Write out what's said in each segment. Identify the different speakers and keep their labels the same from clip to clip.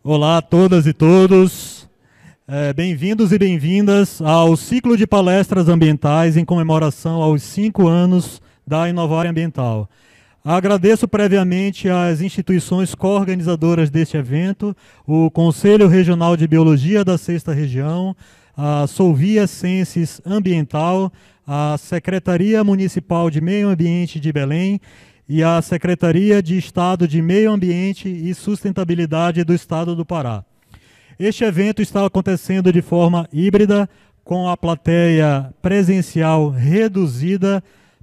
Speaker 1: Olá a todas e todos. Bem-vindos e bem-vindas ao ciclo de palestras ambientais em comemoração aos 5 anos da Inovar Ambiental. Agradeço previamente às instituições coorganizadoras deste evento, o Conselho Regional de Biologia da 6ª Região, a Solvia Sciences Ambiental, a Secretaria Municipal de Meio Ambiente de Belém e a Secretaria de Estado de Meio Ambiente e Sustentabilidade do Estado do Pará. Este evento está acontecendo de forma híbrida, com a plateia presencial reduzida,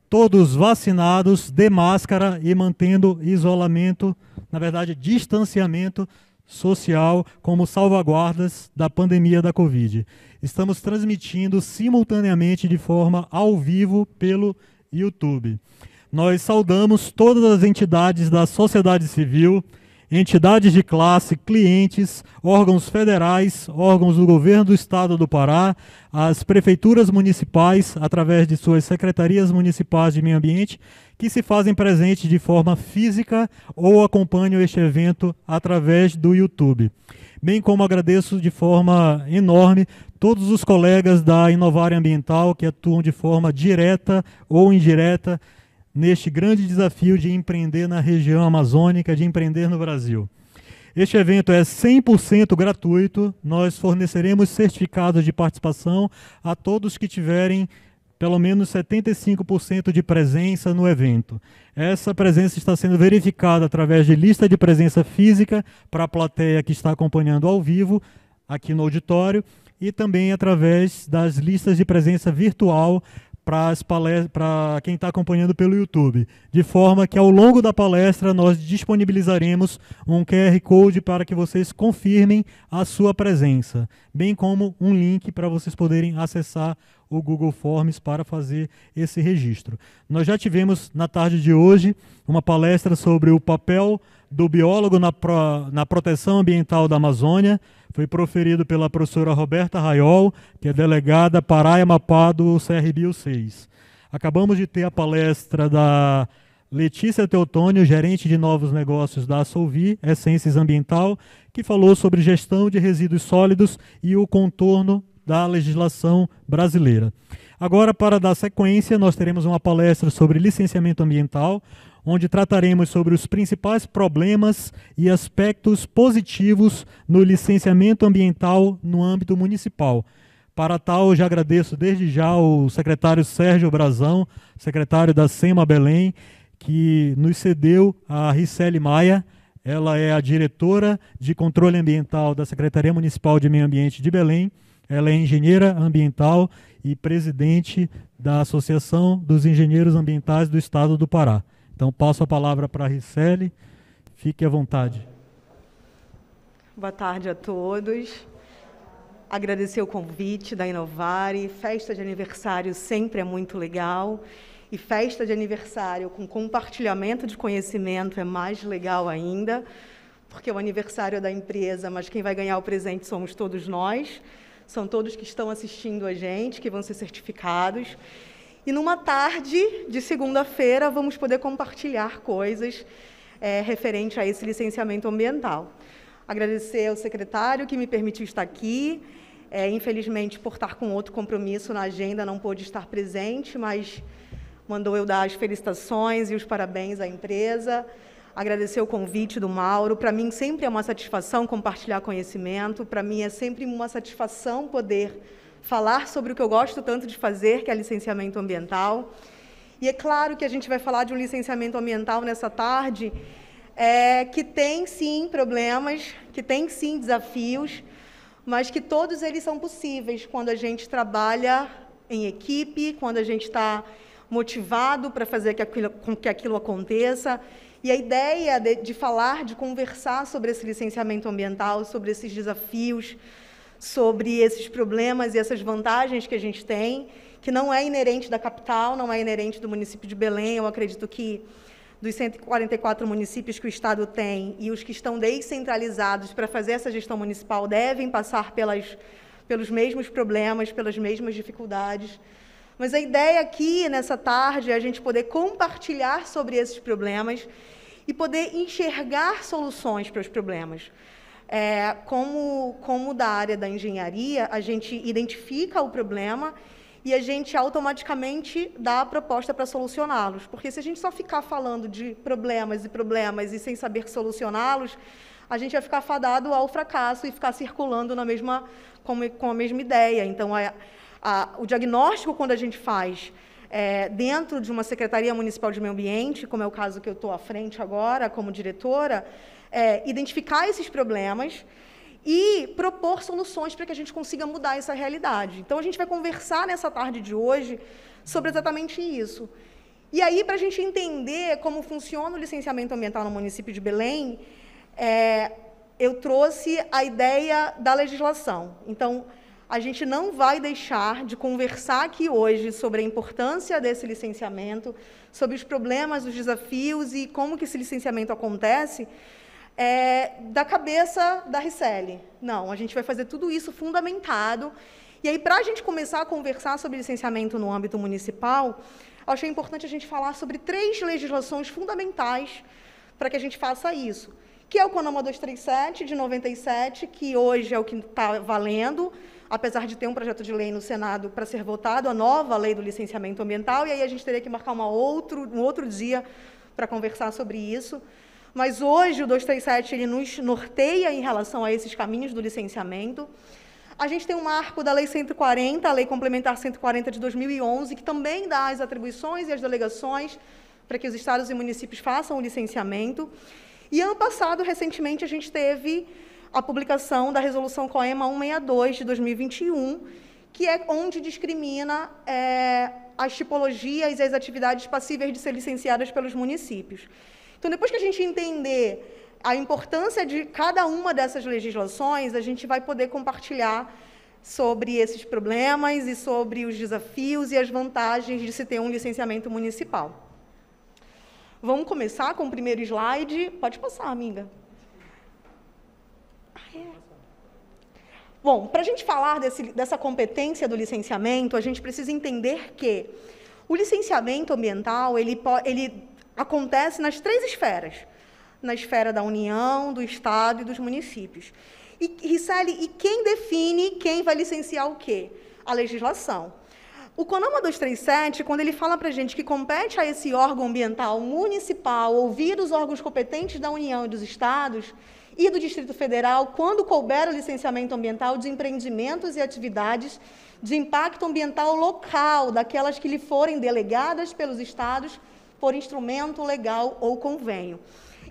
Speaker 1: todos vacinados, de máscara e mantendo isolamento, na verdade, distanciamento social, como salvaguardas da pandemia da Covid. Estamos transmitindo simultaneamente de forma ao vivo pelo YouTube. Nós saudamos todas as entidades da sociedade civil, entidades de classe, clientes, órgãos federais, órgãos do governo do estado do Pará, as prefeituras municipais, através de suas secretarias municipais de meio ambiente, que se fazem presente de forma física ou acompanham este evento através do YouTube. Bem como agradeço de forma enorme todos os colegas da Inovar Ambiental que atuam de forma direta ou indireta neste grande desafio de empreender na região amazônica, de empreender no Brasil. Este evento é 100% gratuito, nós forneceremos certificados de participação a todos que tiverem pelo menos 75% de presença no evento. Essa presença está sendo verificada através de lista de presença física para a plateia que está acompanhando ao vivo, aqui no auditório, e também através das listas de presença virtual para quem está acompanhando pelo YouTube, de forma que ao longo da palestra nós disponibilizaremos um QR Code para que vocês confirmem a sua presença, bem como um link para vocês poderem acessar o Google Forms para fazer esse registro. Nós já tivemos na tarde de hoje uma palestra sobre o papel do biólogo na proteção ambiental da Amazônia. Foi proferido pela professora Roberta Raiol, que é delegada Pará e Amapá do CRBio 6. Acabamos de ter a palestra da Letícia Teotônio, gerente de novos negócios da Solvi Sciences Ambiental, que falou sobre gestão de resíduos sólidos e o contorno da legislação brasileira. Agora, para dar sequência, nós teremos uma palestra sobre licenciamento ambiental, onde trataremos sobre os principais problemas e aspectos positivos no licenciamento ambiental no âmbito municipal. Para tal, eu já agradeço desde já ao secretário Sérgio Brazão, secretário da SEMA Belém, que nos cedeu a Ricele Maia. Ela é a diretora de controle ambiental da Secretaria Municipal de Meio Ambiente de Belém. Ela é engenheira ambiental e presidente da Associação dos Engenheiros Ambientais do Estado do Pará. Então, passo a palavra para a Ricele. Fique à vontade.
Speaker 2: Boa tarde a todos. Agradecer o convite da Inovare. Festa de aniversário sempre é muito legal. E festa de aniversário com compartilhamento de conhecimento é mais legal ainda, porque é o aniversário da empresa, mas quem vai ganhar o presente somos todos nós. São todos que estão assistindo a gente, que vão ser certificados. E numa tarde de segunda-feira vamos poder compartilhar coisas referente a esse licenciamento ambiental. Agradecer ao secretário que me permitiu estar aqui. Infelizmente, por estar com outro compromisso na agenda, não pôde estar presente, mas mandou eu dar as felicitações e os parabéns à empresa. Agradecer o convite do Mauro. Para mim sempre é uma satisfação compartilhar conhecimento. Para mim é sempre uma satisfação poder falar sobre o que eu gosto tanto de fazer, que é licenciamento ambiental. E é claro que a gente vai falar de um licenciamento ambiental nessa tarde, que tem sim problemas, que tem sim desafios, mas que todos eles são possíveis quando a gente trabalha em equipe, quando a gente está motivado para fazer com que aquilo aconteça. E a ideia de falar, de conversar sobre esse licenciamento ambiental, sobre esses desafios, sobre esses problemas e essas vantagens que a gente tem, que não é inerente da capital, não é inerente do município de Belém. Eu acredito que dos 144 municípios que o Estado tem e os que estão descentralizados para fazer essa gestão municipal devem passar pelos mesmos problemas, pelas mesmas dificuldades. Mas a ideia aqui, nessa tarde, é a gente poder compartilhar sobre esses problemas e poder enxergar soluções para os problemas. como da área da engenharia, a gente identifica o problema e a gente automaticamente dá a proposta para solucioná-los. Porque se a gente só ficar falando de problemas e sem saber solucioná-los, a gente vai ficar fadado ao fracasso e ficar circulando com a mesma ideia. Então, o diagnóstico, quando a gente faz dentro de uma Secretaria Municipal de Meio Ambiente, como é o caso que eu estou à frente agora, como diretora, identificar esses problemas e propor soluções para que a gente consiga mudar essa realidade. Então, a gente vai conversar nessa tarde de hoje sobre exatamente isso. E aí, para a gente entender como funciona o licenciamento ambiental no município de Belém, eu trouxe a ideia da legislação. Então, a gente não vai deixar de conversar aqui hoje sobre a importância desse licenciamento, sobre os problemas, os desafios e como que esse licenciamento acontece, da cabeça da Ricelli. Não, a gente vai fazer tudo isso fundamentado. E aí, para a gente começar a conversar sobre licenciamento no âmbito municipal, eu achei importante a gente falar sobre 3 legislações fundamentais para que a gente faça isso, que é o CONAMA 237, de 97, que hoje é o que está valendo, apesar de ter um projeto de lei no Senado para ser votado, a nova lei do licenciamento ambiental, e aí a gente teria que marcar um outro dia para conversar sobre isso. Mas hoje o 237 ele nos norteia em relação a esses caminhos do licenciamento. A gente tem um marco da Lei 140, a Lei Complementar 140 de 2011, que também dá as atribuições e as delegações para que os estados e municípios façam o licenciamento. E ano passado, recentemente, a gente teve a publicação da Resolução COEMA 162 de 2021, que é onde discrimina as tipologias e as atividades passíveis de ser licenciadas pelos municípios. Então, depois que a gente entender a importância de cada uma dessas legislações, a gente vai poder compartilhar sobre esses problemas e sobre os desafios e as vantagens de se ter um licenciamento municipal. Vamos começar com o primeiro slide. Pode passar, amiga. Bom, para a gente falar dessa competência do licenciamento, a gente precisa entender que o licenciamento ambiental ele acontece nas 3 esferas, na esfera da União, do Estado e dos municípios. E, Ricelli, quem define quem vai licenciar o quê? A legislação. O CONAMA 237, quando ele fala para a gente que compete a esse órgão ambiental municipal ouvir os órgãos competentes da União e dos Estados e do Distrito Federal, quando couber o licenciamento ambiental de empreendimentos e atividades de impacto ambiental local, daquelas que lhe forem delegadas pelos Estados por instrumento legal ou convênio.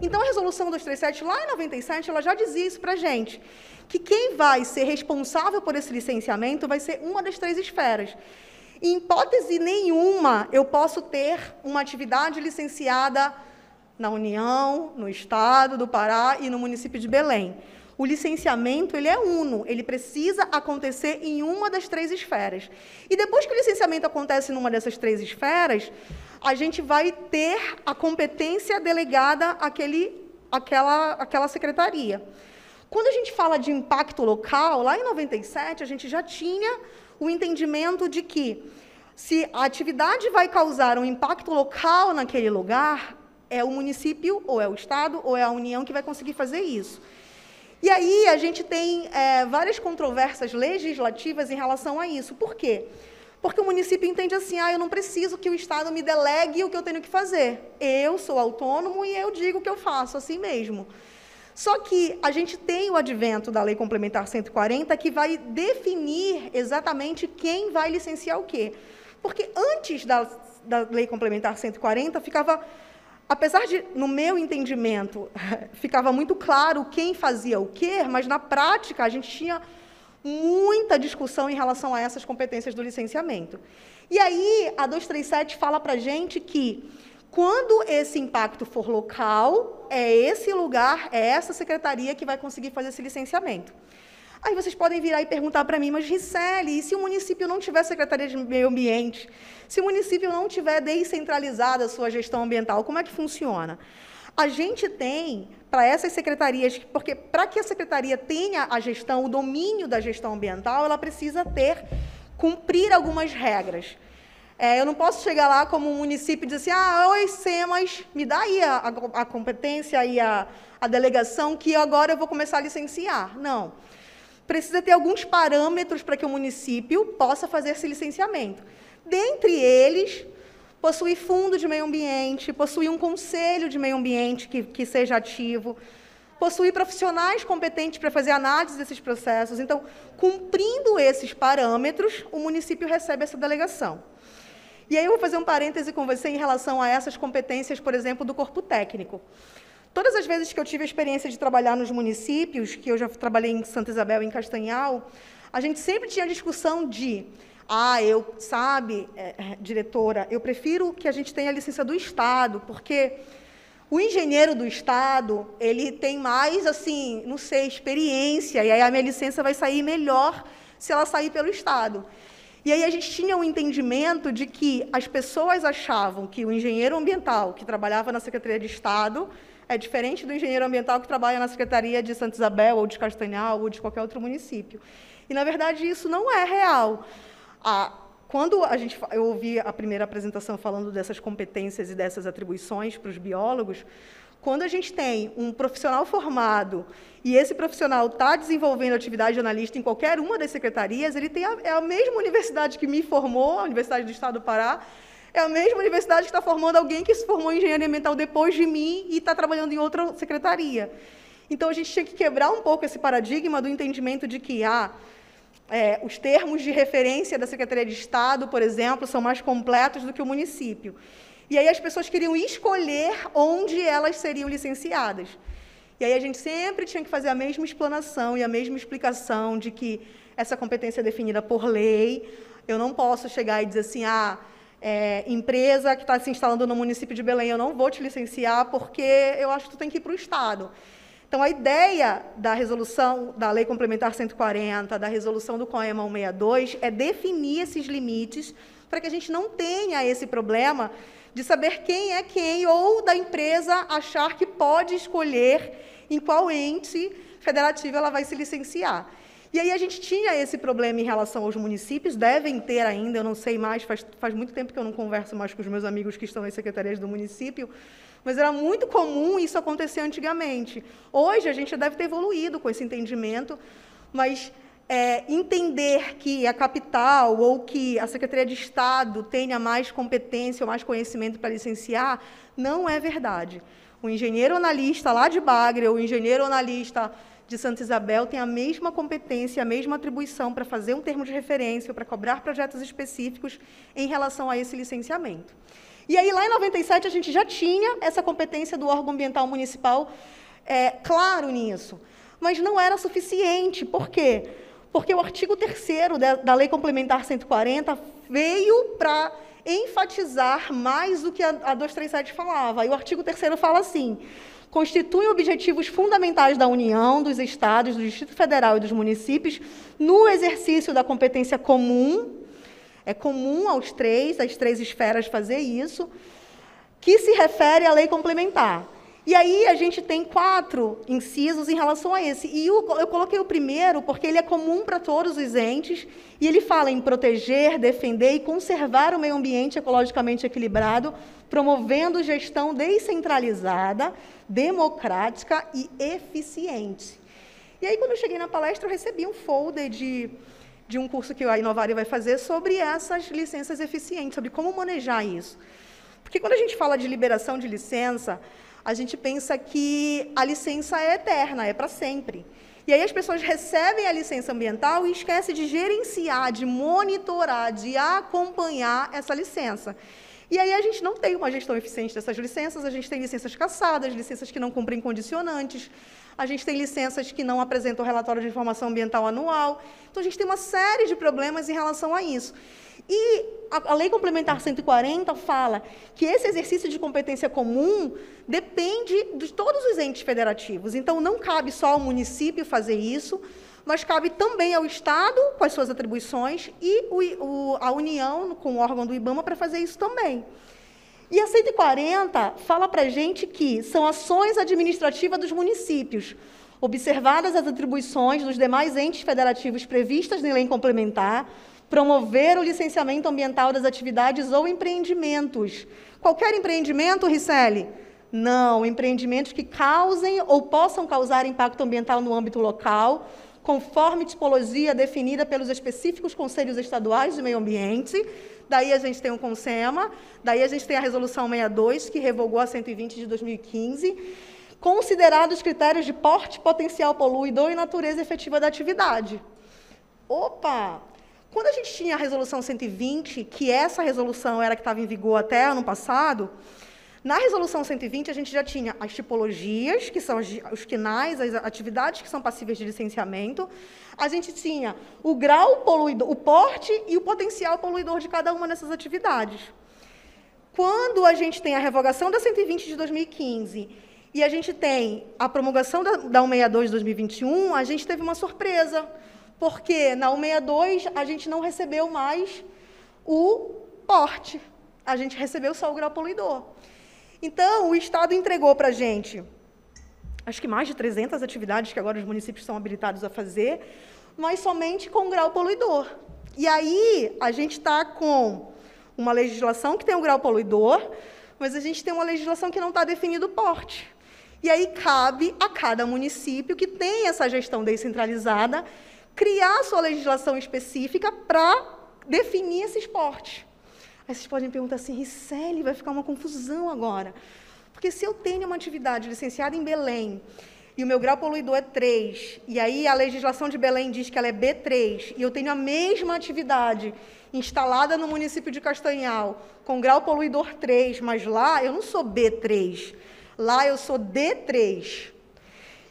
Speaker 2: Então, a Resolução 237, lá em 97, ela já dizia isso para a gente, que quem vai ser responsável por esse licenciamento vai ser uma das 3 esferas. Em hipótese nenhuma, eu posso ter uma atividade licenciada na União, no Estado do Pará e no município de Belém. O licenciamento ele é uno, ele precisa acontecer em uma das 3 esferas. E depois que o licenciamento acontece numa dessas 3 esferas, a gente vai ter a competência delegada àquela secretaria. Quando a gente fala de impacto local, lá em 97, a gente já tinha o entendimento de que, se a atividade vai causar um impacto local naquele lugar, é o município, ou é o Estado, ou é a União que vai conseguir fazer isso. E aí a gente tem várias controvérsias legislativas em relação a isso. Por quê? Porque o município entende assim, eu não preciso que o Estado me delegue o que eu tenho que fazer. Eu sou autônomo e eu digo o que eu faço, assim mesmo. Só que a gente tem o advento da Lei Complementar 140, que vai definir exatamente quem vai licenciar o quê. Porque antes da Lei Complementar 140, ficava, apesar de, no meu entendimento, ficava muito claro quem fazia o quê, mas, na prática, a gente tinha muita discussão em relação a essas competências do licenciamento. E aí, a 237 fala para a gente que, quando esse impacto for local, é esse lugar, é essa secretaria que vai conseguir fazer esse licenciamento. Aí vocês podem virar e perguntar para mim, mas, Ricelli, e se o município não tiver secretaria de meio ambiente? Se o município não tiver descentralizada a sua gestão ambiental, como é que funciona? A gente tem, para essas secretarias, porque para que a secretaria tenha a gestão, o domínio da gestão ambiental, ela precisa cumprir algumas regras. Eu não posso chegar lá como um município e dizer assim, oi, SEMAS, me dá aí a competência e a delegação que agora eu vou começar a licenciar. Não. Precisa ter alguns parâmetros para que o município possa fazer esse licenciamento. Dentre eles, possuir fundo de meio ambiente, possuir um conselho de meio ambiente que seja ativo, possuir profissionais competentes para fazer análise desses processos. Então, cumprindo esses parâmetros, o município recebe essa delegação. E aí eu vou fazer um parêntese com você em relação a essas competências, por exemplo, do corpo técnico. Todas as vezes que eu tive a experiência de trabalhar nos municípios, que eu já trabalhei em Santa Isabel e em Castanhal, a gente sempre tinha a discussão de, diretora, eu prefiro que a gente tenha a licença do Estado, porque o engenheiro do Estado, ele tem mais, assim, não sei, experiência, e aí a minha licença vai sair melhor se ela sair pelo Estado. E aí a gente tinha um entendimento de que as pessoas achavam que o engenheiro ambiental que trabalhava na Secretaria de Estado é diferente do engenheiro ambiental que trabalha na Secretaria de Santa Isabel, ou de Castanhal, ou de qualquer outro município. E, na verdade, isso não é real. Quando eu ouvi a primeira apresentação falando dessas competências e dessas atribuições para os biólogos, quando a gente tem um profissional formado e esse profissional está desenvolvendo atividade de analista em qualquer uma das secretarias, ele tem a mesma universidade que me formou, a Universidade do Estado do Pará, é a mesma universidade que está formando alguém que se formou em engenharia ambiental depois de mim e está trabalhando em outra secretaria. Então, a gente tinha que quebrar um pouco esse paradigma do entendimento de que os termos de referência da Secretaria de Estado, por exemplo, são mais completos do que o município. E aí as pessoas queriam escolher onde elas seriam licenciadas. E aí a gente sempre tinha que fazer a mesma explanação e a mesma explicação de que essa competência é definida por lei. Eu não posso chegar e dizer assim, empresa que está se instalando no município de Belém, eu não vou te licenciar porque eu acho que tu tem que ir para o Estado. Então, a ideia da resolução da Lei Complementar 140, da resolução do COEMA 162, é definir esses limites para que a gente não tenha esse problema de saber quem é quem, ou da empresa achar que pode escolher em qual ente federativo ela vai se licenciar. E aí a gente tinha esse problema em relação aos municípios, devem ter ainda, eu não sei mais, faz muito tempo que eu não converso mais com os meus amigos que estão nas secretarias do município, mas era muito comum isso acontecer antigamente. Hoje a gente já deve ter evoluído com esse entendimento, mas entender que a capital ou que a Secretaria de Estado tenha mais competência ou mais conhecimento para licenciar, não é verdade. O engenheiro analista lá de Bagre, ou o engenheiro analista de Santa Isabel tem a mesma competência, a mesma atribuição para fazer um termo de referência, para cobrar projetos específicos em relação a esse licenciamento. E aí, lá em 97, a gente já tinha essa competência do órgão ambiental municipal claro nisso, mas não era suficiente. Por quê? Porque o artigo 3º da Lei Complementar 140 veio para enfatizar mais do que a 237 falava. E o artigo 3º fala assim: constituem objetivos fundamentais da União, dos Estados, do Distrito Federal e dos municípios no exercício da competência comum. É comum às três esferas fazer isso, que se refere à lei complementar. E aí a gente tem 4 incisos em relação a esse. E eu coloquei o primeiro porque ele é comum para todos os entes, e ele fala em proteger, defender e conservar o meio ambiente ecologicamente equilibrado, promovendo gestão descentralizada, democrática e eficiente. E aí, quando eu cheguei na palestra, eu recebi um folder de um curso que a Inovari vai fazer sobre essas licenças eficientes, sobre como manejar isso. Porque quando a gente fala de liberação de licença, a gente pensa que a licença é eterna, é para sempre. E aí as pessoas recebem a licença ambiental e esquecem de gerenciar, de monitorar, de acompanhar essa licença. E aí a gente não tem uma gestão eficiente dessas licenças, a gente tem licenças cassadas, licenças que não cumprem condicionantes, a gente tem licenças que não apresentam relatório de informação ambiental anual. Então, a gente tem uma série de problemas em relação a isso. E a Lei Complementar 140 fala que esse exercício de competência comum depende de todos os entes federativos. Então, não cabe só ao município fazer isso, mas cabe também ao Estado, com as suas atribuições, e a União, com o órgão do IBAMA, para fazer isso também. E a 140 fala para a gente que são ações administrativas dos municípios, observadas as atribuições dos demais entes federativos previstas na lei complementar, Promover o licenciamento ambiental das atividades ou empreendimentos. Qualquer empreendimento, Ricelli? Não, empreendimentos que causem ou possam causar impacto ambiental no âmbito local, conforme tipologia definida pelos específicos conselhos estaduais de meio ambiente. Daí a gente tem o CONSEMA, daí a gente tem a Resolução 62, que revogou a 120 de 2015, considerados os critérios de porte, potencial poluidor e natureza efetiva da atividade. Opa! Quando a gente tinha a Resolução 120, que essa resolução era que estava em vigor até ano passado, na Resolução 120 a gente já tinha as tipologias, que são os quinais, as atividades que são passíveis de licenciamento, a gente tinha o grau poluidor, o porte e o potencial poluidor de cada uma dessas atividades. Quando a gente tem a revogação da 120 de 2015 e a gente tem a promulgação da 162 de 2021, a gente teve uma surpresa, porque na 162 a gente não recebeu mais o porte, a gente recebeu só o grau poluidor. Então, o Estado entregou para a gente, acho que mais de 300 atividades que agora os municípios são habilitados a fazer, mas somente com grau poluidor. E aí, a gente está com uma legislação que tem o grau poluidor, mas a gente tem uma legislação que não está definido o porte. E aí, cabe a cada município que tem essa gestão descentralizada criar a sua legislação específica para definir esses portes. Aí vocês podem perguntar assim, Ricelli, vai ficar uma confusão agora. Porque se eu tenho uma atividade licenciada em Belém, e o meu grau poluidor é 3, e aí a legislação de Belém diz que ela é B3, e eu tenho a mesma atividade instalada no município de Castanhal, com grau poluidor 3, mas lá eu não sou B3, lá eu sou D3.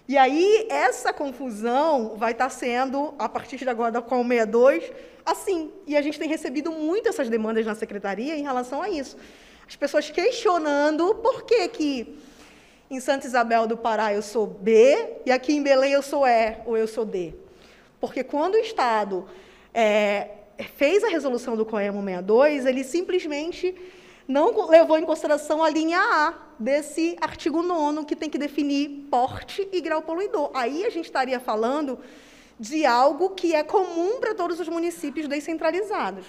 Speaker 2: E aí, essa confusão vai estar sendo, a partir de agora, com o 62, assim. E a gente tem recebido muito essas demandas na secretaria em relação a isso. As pessoas questionando por que em Santa Isabel do Pará eu sou B e aqui em Belém eu sou E ou eu sou D. Porque quando o Estado fez a resolução do COEMA 62, ele simplesmente não levou em consideração a linha A desse artigo 9º, que tem que definir porte e grau poluidor. Aí a gente estaria falando de algo que é comum para todos os municípios descentralizados.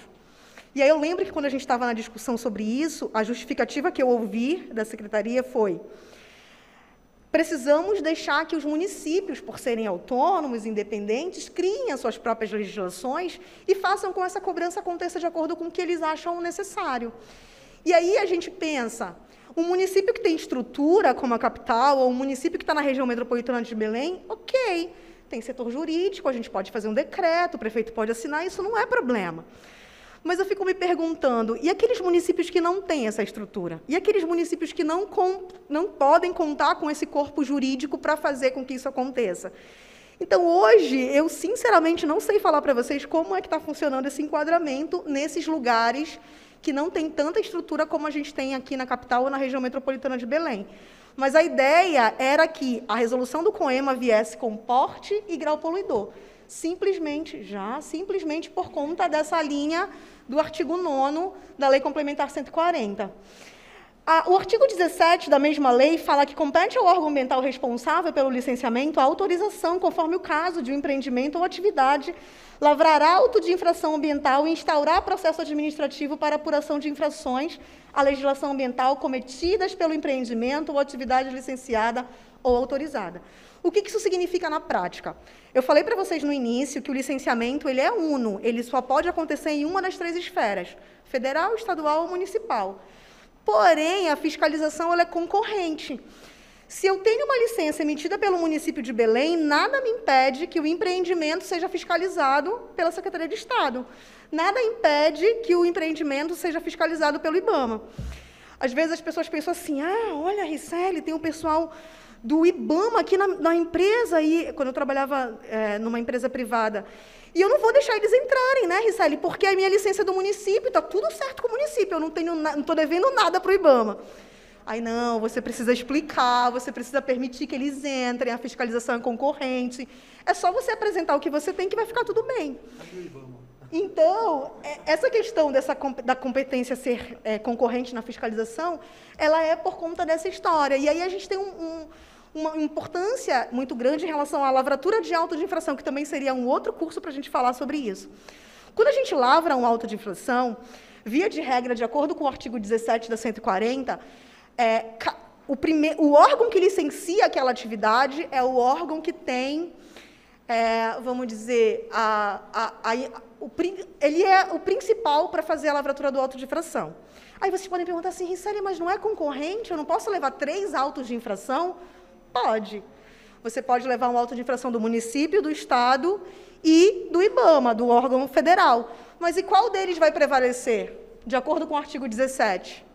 Speaker 2: E aí eu lembro que, quando a gente estava na discussão sobre isso, a justificativa que eu ouvi da secretaria foi: precisamos deixar que os municípios, por serem autônomos, independentes, criem as suas próprias legislações e façam com que essa cobrança aconteça de acordo com o que eles acham necessário. E aí a gente pensa, um município que tem estrutura, como a capital, ou um município que está na região metropolitana de Belém, ok, tem setor jurídico, a gente pode fazer um decreto, o prefeito pode assinar, isso não é problema. Mas eu fico me perguntando, e aqueles municípios que não têm essa estrutura? E aqueles municípios que não podem contar com esse corpo jurídico para fazer com que isso aconteça? Então, hoje, eu sinceramente não sei falar para vocês como é que está funcionando esse enquadramento nesses lugares que não tem tanta estrutura como a gente tem aqui na capital ou na região metropolitana de Belém. Mas a ideia era que a resolução do COEMA viesse com porte e grau poluidor, simplesmente por conta dessa linha do artigo 9º da Lei Complementar 140. O artigo 17 da mesma lei fala que compete ao órgão ambiental responsável pelo licenciamento a autorização, conforme o caso de um empreendimento ou atividade, lavrar auto de infração ambiental e instaurar processo administrativo para apuração de infrações à legislação ambiental cometidas pelo empreendimento ou atividade licenciada ou autorizada. O que isso significa na prática? Eu falei para vocês no início que o licenciamento ele é uno, ele só pode acontecer em uma das 3 esferas, federal, estadual ou municipal. Porém, a fiscalização ela é concorrente. Se eu tenho uma licença emitida pelo município de Belém, nada me impede que o empreendimento seja fiscalizado pela Secretaria de Estado. Nada impede que o empreendimento seja fiscalizado pelo IBAMA. Às vezes as pessoas pensam assim, olha, Ricelli, tem um pessoal do IBAMA aqui na empresa, e quando eu trabalhava numa empresa privada, e eu não vou deixar eles entrarem, né, Ricelli, porque a minha licença é do município, está tudo certo com o município, eu não estou devendo nada para o IBAMA. Aí, não, você precisa explicar, você precisa permitir que eles entrem, a fiscalização é concorrente, é só você apresentar o que você tem que vai ficar tudo bem. Então, essa questão da competência ser concorrente na fiscalização, ela é por conta dessa história. E aí a gente tem uma importância muito grande em relação à lavratura de auto de infração, que também seria um outro curso para a gente falar sobre isso. Quando a gente lavra um auto de infração, via de regra, de acordo com o artigo 17 da 140, o órgão que licencia aquela atividade é o órgão que tem, vamos dizer, ele é o principal para fazer a lavratura do auto de infração. Aí vocês podem perguntar assim, Riceli, mas não é concorrente? Eu não posso levar 3 autos de infração? Pode. Você pode levar um auto de infração do município, do Estado e do IBAMA, do órgão federal. Mas e qual deles vai prevalecer? De acordo com o artigo 17?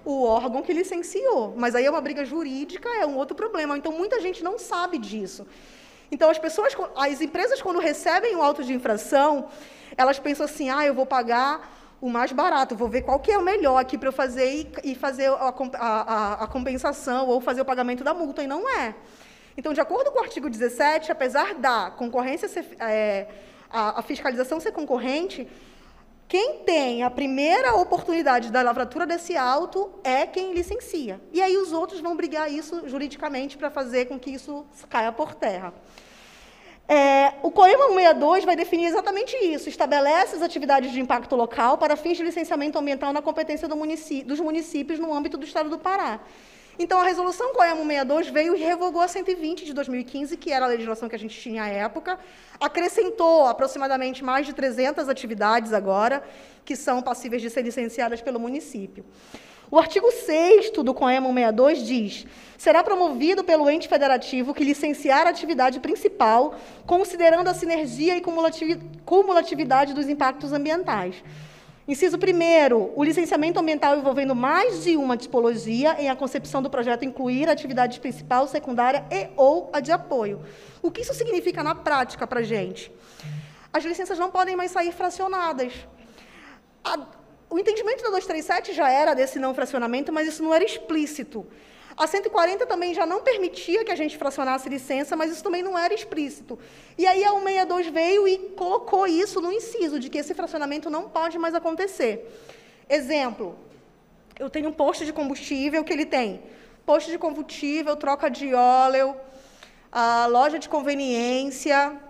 Speaker 2: O órgão que licenciou. Mas aí é uma briga jurídica, é um outro problema. Então, muita gente não sabe disso. Então, as empresas, quando recebem um auto de infração, elas pensam assim, eu vou pagar o mais barato, vou ver qual que é o melhor aqui para eu fazer e fazer a compensação ou fazer o pagamento da multa, e não é. Então, de acordo com o artigo 17, apesar da concorrência a fiscalização ser concorrente, quem tem a primeira oportunidade da lavratura desse auto é quem licencia. E aí os outros vão brigar isso juridicamente para fazer com que isso caia por terra. O COEMA 162 vai definir exatamente isso, estabelece as atividades de impacto local para fins de licenciamento ambiental na competência dos municípios no âmbito do Estado do Pará. Então, a resolução COEMA 162 veio e revogou a 120 de 2015, que era a legislação que a gente tinha à época, acrescentou aproximadamente mais de 300 atividades agora, que são passíveis de ser licenciadas pelo município. O artigo 6º do COEMA 162 diz: será promovido pelo ente federativo que licenciar a atividade principal, considerando a sinergia e cumulatividade dos impactos ambientais. Inciso 1º, o licenciamento ambiental envolvendo mais de uma tipologia em a concepção do projeto incluir a atividade principal, secundária e ou a de apoio. O que isso significa na prática para a gente? As licenças não podem mais sair fracionadas. O entendimento da 237 já era desse não fracionamento, mas isso não era explícito. A 140 também já não permitia que a gente fracionasse licença, mas isso também não era explícito. E aí a 162 veio e colocou isso no inciso, de que esse fracionamento não pode mais acontecer. Exemplo, eu tenho um posto de combustível que ele tem posto de combustível, troca de óleo, a loja de conveniência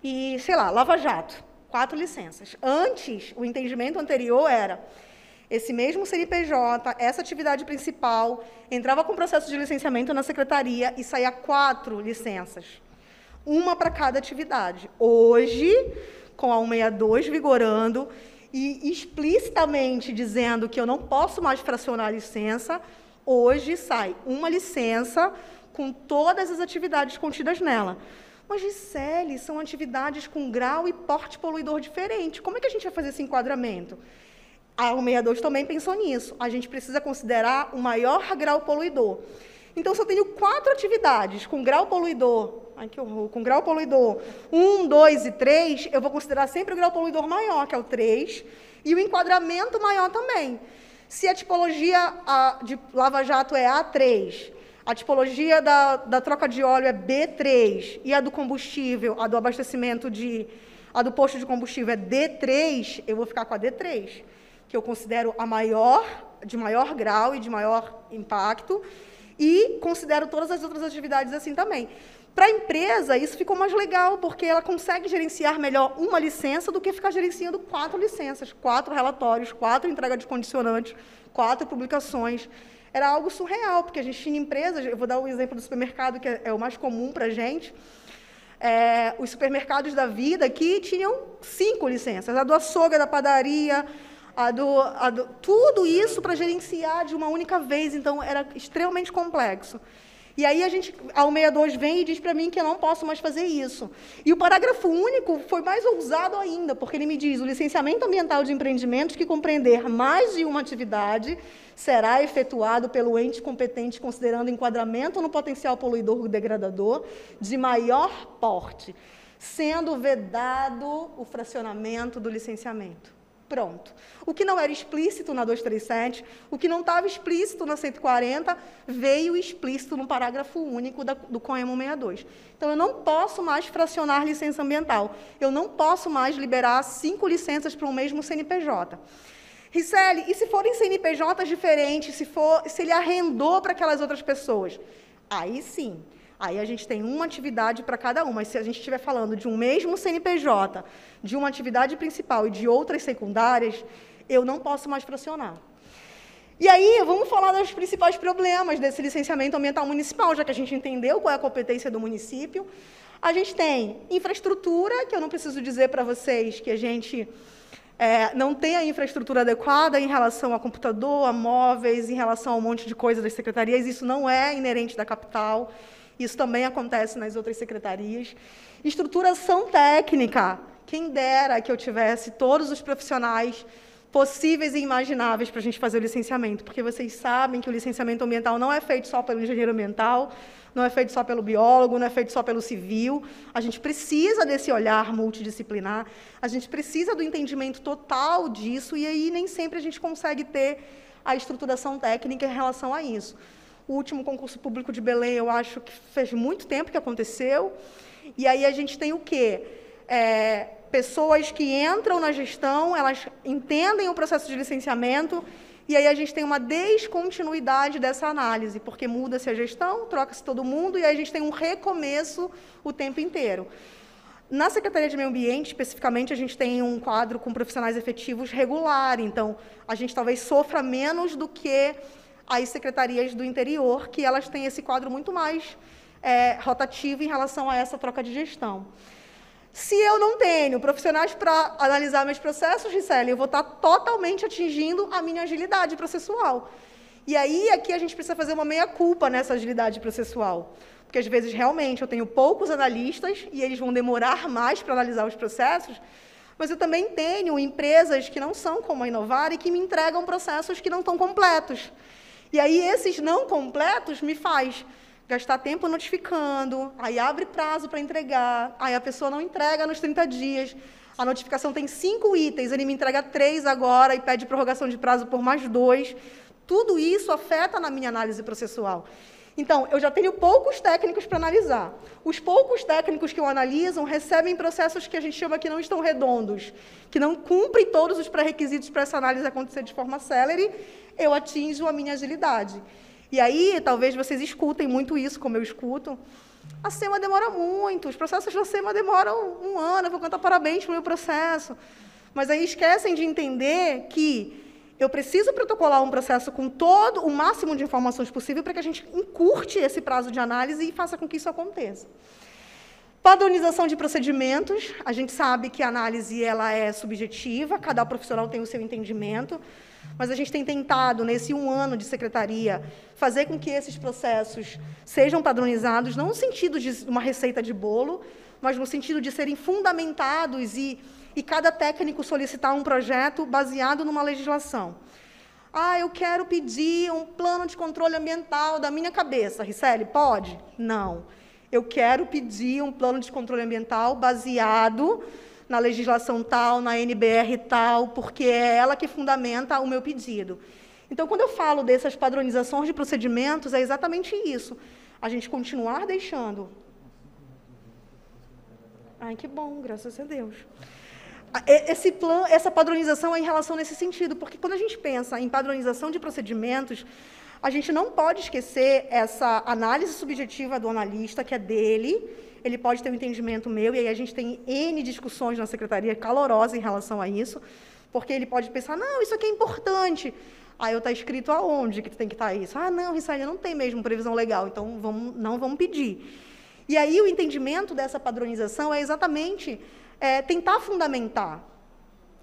Speaker 2: e, sei lá, lava-jato. 4 licenças. Antes, o entendimento anterior era esse mesmo CNPJ, essa atividade principal, entrava com processo de licenciamento na secretaria e saía 4 licenças, uma para cada atividade. Hoje, com a 162 vigorando e explicitamente dizendo que eu não posso mais fracionar a licença, hoje sai uma licença com todas as atividades contidas nela. Mas, Riceli, são atividades com grau e porte poluidor diferente. Como é que a gente vai fazer esse enquadramento? A 162 também pensou nisso. A gente precisa considerar o maior grau poluidor. Então, se eu tenho 4 atividades com grau poluidor, com grau poluidor 1, 2 e 3, eu vou considerar sempre o grau poluidor maior, que é o 3, e o enquadramento maior também. Se a tipologia de lava-jato é A3, a tipologia da troca de óleo é B3, e a do combustível, a do abastecimento a do posto de combustível é D3, eu vou ficar com a D3, que eu considero de maior grau e de maior impacto, e considero todas as outras atividades assim também. Para a empresa, isso ficou mais legal, porque ela consegue gerenciar melhor uma licença do que ficar gerenciando 4 licenças, 4 relatórios, 4 entregas de condicionantes, 4 publicações. Era algo surreal, porque a gente tinha empresas, eu vou dar o exemplo do supermercado, que é o mais comum para a gente, os supermercados da vida aqui tinham 5 licenças, a do açougue, da padaria, tudo isso para gerenciar de uma única vez, então era extremamente complexo. E aí a 162 vem e diz para mim que eu não posso mais fazer isso. E o parágrafo único foi mais ousado ainda, porque ele me diz: o licenciamento ambiental de empreendimentos que compreender mais de uma atividade será efetuado pelo ente competente considerando enquadramento no potencial poluidor degradador de maior porte, sendo vedado o fracionamento do licenciamento. Pronto. O que não era explícito na 237, o que não estava explícito na 140, veio explícito no parágrafo único do COEMA 162. Então, eu não posso mais fracionar licença ambiental. Eu não posso mais liberar 5 licenças para o mesmo CNPJ. Riceli, e se forem CNPJs diferentes, se ele arrendou para aquelas outras pessoas? Aí sim. Aí a gente tem uma atividade para cada uma. Mas se a gente estiver falando de um mesmo CNPJ, de uma atividade principal e de outras secundárias, eu não posso mais fracionar. E aí, vamos falar dos principais problemas desse licenciamento ambiental municipal, já que a gente entendeu qual é a competência do município. A gente tem infraestrutura, que eu não preciso dizer para vocês que a gente não tem a infraestrutura adequada em relação a computador, a móveis, em relação a um monte de coisa das secretarias. Isso não é inerente da capital, isso também acontece nas outras secretarias. Estruturação técnica, quem dera que eu tivesse todos os profissionais possíveis e imagináveis para a gente fazer o licenciamento, porque vocês sabem que o licenciamento ambiental não é feito só pelo engenheiro ambiental, não é feito só pelo biólogo, não é feito só pelo civil. A gente precisa desse olhar multidisciplinar, a gente precisa do entendimento total disso, e aí nem sempre a gente consegue ter a estruturação técnica em relação a isso. O último concurso público de Belém, eu acho que fez muito tempo que aconteceu, e aí a gente tem o quê? Pessoas que entram na gestão, elas entendem o processo de licenciamento, e aí a gente tem uma descontinuidade dessa análise, porque muda-se a gestão, troca-se todo mundo, e aí a gente tem um recomeço o tempo inteiro. Na Secretaria de Meio Ambiente, especificamente, a gente tem um quadro com profissionais efetivos regular, então a gente talvez sofra menos do que as secretarias do interior, que elas têm esse quadro muito mais rotativo em relação a essa troca de gestão. Se eu não tenho profissionais para analisar meus processos, Ricelli, eu vou estar totalmente atingindo a minha agilidade processual. E aí, aqui a gente precisa fazer uma meia-culpa nessa agilidade processual. Porque, às vezes, realmente, eu tenho poucos analistas e eles vão demorar mais para analisar os processos, mas eu também tenho empresas que não são como a Inovar e que me entregam processos que não estão completos. E aí, esses não completos me faz gastar tempo notificando, aí abre prazo para entregar, aí a pessoa não entrega nos 30 dias, a notificação tem 5 itens, ele me entrega 3 agora e pede prorrogação de prazo por mais 2. Tudo isso afeta na minha análise processual. Então, eu já tenho poucos técnicos para analisar. Os poucos técnicos que o analisam recebem processos que a gente chama que não estão redondos, que não cumprem todos os pré-requisitos para essa análise acontecer de forma célere, eu atinjo a minha agilidade. E aí, talvez vocês escutem muito isso, como eu escuto. A SEMA demora muito, os processos da SEMA demoram 1 ano, eu vou cantar parabéns para o meu processo. Mas aí esquecem de entender que eu preciso protocolar um processo com todo o máximo de informações possível para que a gente encurte esse prazo de análise e faça com que isso aconteça. Padronização de procedimentos. A gente sabe que a análise ela é subjetiva, cada profissional tem o seu entendimento, mas a gente tem tentado, nesse 1 ano de secretaria, fazer com que esses processos sejam padronizados, não no sentido de uma receita de bolo, mas no sentido de serem fundamentados e cada técnico solicitar um projeto baseado numa legislação. Eu quero pedir um plano de controle ambiental da minha cabeça. Ricelli, pode? Não. Eu quero pedir um plano de controle ambiental baseado na legislação tal, na NBR tal, porque é ela que fundamenta o meu pedido. Então, quando eu falo dessas padronizações de procedimentos, é exatamente isso. A gente continuar deixando... Ai, que bom, graças a Deus. Essa padronização é em relação nesse sentido, porque quando a gente pensa em padronização de procedimentos, a gente não pode esquecer essa análise subjetiva do analista, que é dele, ele pode ter um entendimento meu, e aí a gente tem N discussões na secretaria calorosas em relação a isso, porque ele pode pensar, não, isso aqui é importante. Aí está escrito aonde que tem que estar isso? Não, Ricelli, não tem mesmo previsão legal, então não vamos pedir. E aí o entendimento dessa padronização é exatamente tentar fundamentar.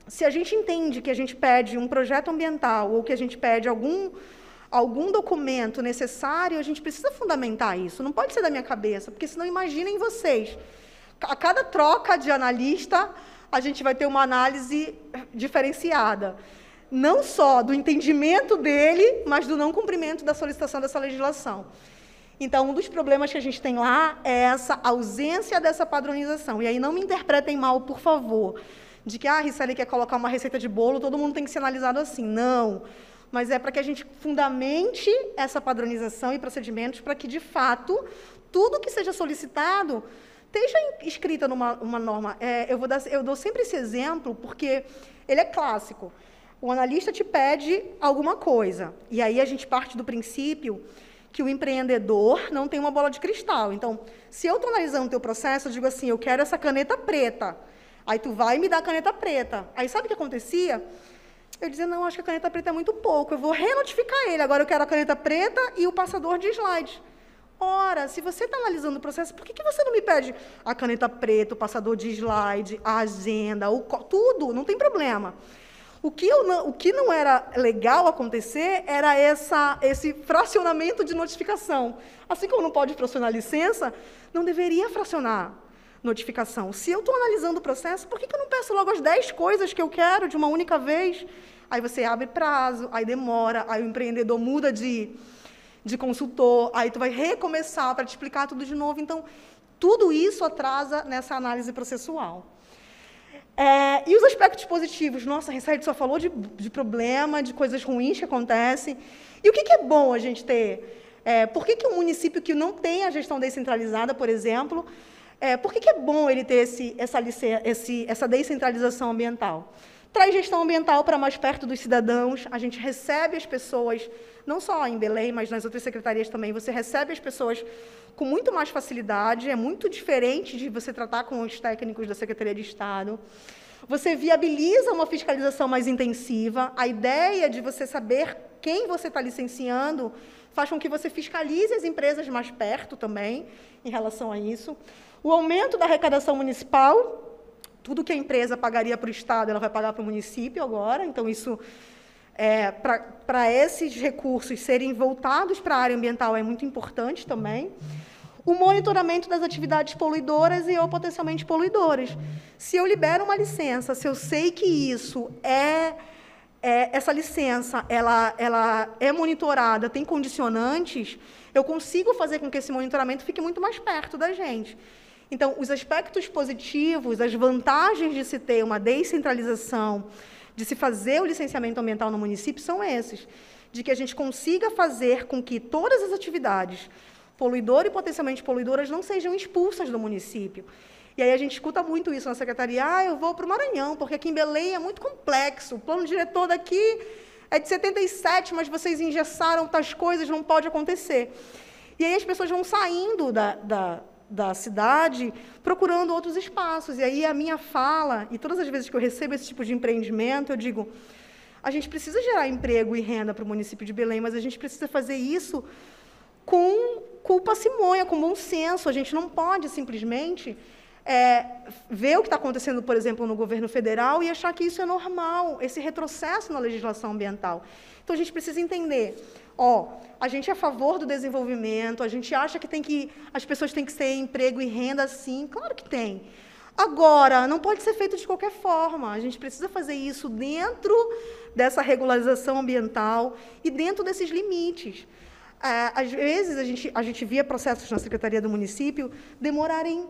Speaker 2: Se a gente entende que a gente pede um projeto ambiental ou que a gente pede algum documento necessário, a gente precisa fundamentar isso. Não pode ser da minha cabeça, porque senão imaginem vocês. A cada troca de analista, a gente vai ter uma análise diferenciada. Não só do entendimento dele, mas do não cumprimento da solicitação dessa legislação. Então, um dos problemas que a gente tem lá é essa ausência dessa padronização. E aí não me interpretem mal, por favor, de que Ricelli quer colocar uma receita de bolo, todo mundo tem que ser analisado assim. Não. Mas é para que a gente fundamente essa padronização e procedimentos para que, de fato, tudo que seja solicitado esteja escrita numa norma. Eu dou sempre esse exemplo porque ele é clássico. O analista te pede alguma coisa, e aí a gente parte do princípio que o empreendedor não tem uma bola de cristal. Então, se eu estou analisando o teu processo, eu digo assim, eu quero essa caneta preta. Aí tu vai me dar a caneta preta. Aí sabe o que acontecia? Eu dizia, não, acho que a caneta preta é muito pouco, eu vou renotificar ele. Agora eu quero a caneta preta e o passador de slides. Ora, se você está analisando o processo, por que você não me pede a caneta preta, o passador de slide, a agenda, tudo? Não tem problema. O que não era legal acontecer era esse fracionamento de notificação. Assim como não pode fracionar licença, não deveria fracionar notificação. Se eu estou analisando o processo, por que eu não peço logo as 10 coisas que eu quero de uma única vez? Aí você abre prazo, aí demora, aí o empreendedor muda de consultor, aí tu vai recomeçar para te explicar tudo de novo. Então, tudo isso atrasa nessa análise processual. E os aspectos positivos? Nossa, a Rissaid só falou de problema, de coisas ruins que acontecem. E o que é bom a gente ter? Por que um município que não tem a gestão descentralizada, por exemplo, por que é bom ele ter essa descentralização ambiental? Traz gestão ambiental para mais perto dos cidadãos, a gente recebe as pessoas, não só em Belém, mas nas outras secretarias também, você recebe as pessoas com muito mais facilidade, é muito diferente de você tratar com os técnicos da Secretaria de Estado. Você viabiliza uma fiscalização mais intensiva, a ideia de você saber quem você está licenciando faz com que você fiscalize as empresas mais perto também, em relação a isso. O aumento da arrecadação municipal, tudo que a empresa pagaria para o Estado, ela vai pagar para o município agora, então isso, para esses recursos serem voltados para a área ambiental, é muito importante também. O monitoramento das atividades poluidoras e ou potencialmente poluidoras. Se eu libero uma licença, se eu sei que isso essa licença ela é monitorada, tem condicionantes, eu consigo fazer com que esse monitoramento fique muito mais perto da gente. Então, os aspectos positivos, as vantagens de se ter uma descentralização, de se fazer o licenciamento ambiental no município são esses, de que a gente consiga fazer com que todas as atividades poluidoras e potencialmente poluidoras não sejam expulsas do município. E aí a gente escuta muito isso na secretaria, eu vou para o Maranhão, porque aqui em Belém é muito complexo, o plano diretor daqui é de 77, mas vocês engessaram tais coisas, não pode acontecer. E aí as pessoas vão saindo da cidade procurando outros espaços. E aí a minha fala, e todas as vezes que eu recebo esse tipo de empreendimento, eu digo, a gente precisa gerar emprego e renda para o município de Belém, mas a gente precisa fazer isso com parcimônia, com bom senso. A gente não pode simplesmente ver o que está acontecendo, por exemplo, no governo federal e achar que isso é normal, esse retrocesso na legislação ambiental. Então, a gente precisa entender, a gente é a favor do desenvolvimento, a gente acha que as pessoas têm que ter emprego e renda, sim, claro que tem. Agora, não pode ser feito de qualquer forma, a gente precisa fazer isso dentro dessa regularização ambiental e dentro desses limites. Às vezes, a gente via processos na Secretaria do Município demorarem